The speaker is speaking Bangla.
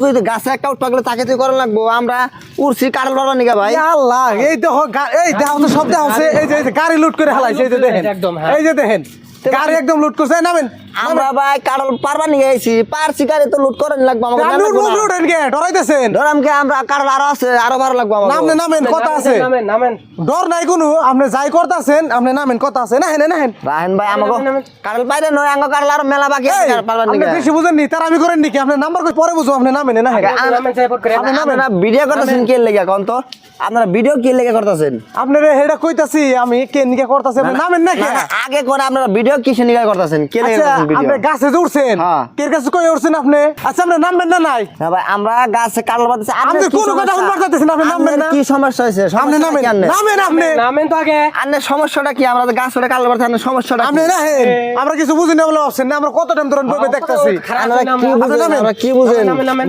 তুই তো গাছে একটা উঠ পাকলে তাকে তুই করা লাগবো আমরা উড়ছি কাটাল বাড়া নিগা ভাই আল্লাহ এই দেখো এই দেখো তো সব দেখো এই যে গাড়ি লুট করে হালাইছে এই যে দেখেন এই যে দেখেন গাড়ি একদম লুট করছে নামেন আমরা ভাই কাটাল পারবা নিয়ে আইছি পারছি গাড়ি তো লুট করেন লাগবো আমাকে লুটেন কে ডরাইতেছেন ধরাম কি আমরা কাটাল আরো আছে আরো ভালো লাগবো আমাকে নামেন নামেন কথা আছে ডর নাই কোনো আপনি যাই করতেছেন আপনি নামেন কথা আছে না হেন রাহেন ভাই আমাকে কাটাল বাইরে নয় আঙ্গ কাটাল আরো মেলা বাকি আছে পারবা আপনি নিগা বেশি বুঝেন নি তার আমি করেন নাকি আপনি নাম্বার কই পরে বুঝো আপনি নামেন না হেন আপনারা ভিডিও করতেছেন কি লেগে কোন তো আপনারা ভিডিও কি লেগে করতেছেন আপনারে হেডা কইতাছি আমি কে নিকে করতাছি আপনি নামেন না কি আগে করে আপনারা ভিডিও কিসে নিগা করতেছেন কে লেগে আচ্ছা করতেছেন ভিডিও আপনি গাছে উঠছেন হ্যাঁ। কের কাছে কই উঠছেন আপনি আচ্ছা আপনি নামবেন না নাই না ভাই আমরা গাছে কাটাল বাড়তেছি আপনি কোন কথা শুনবার চাইতেছেন আপনি নামবেন না কি সমস্যা হয়েছে আপনি নামেন নামেন আপনি নামেন তো আগে আপনার সমস্যাটা কি আমরা গাছ ওটা কাটাল বাড়তে আপনার সমস্যাটা আপনি রাহেন আমরা কিছু বুঝি না বলে ভাবছেন না আমরা কত টাইম ধরে বইবে দেখতাছি আমরা কি বুঝেন আমরা কি বুঝেন নামেন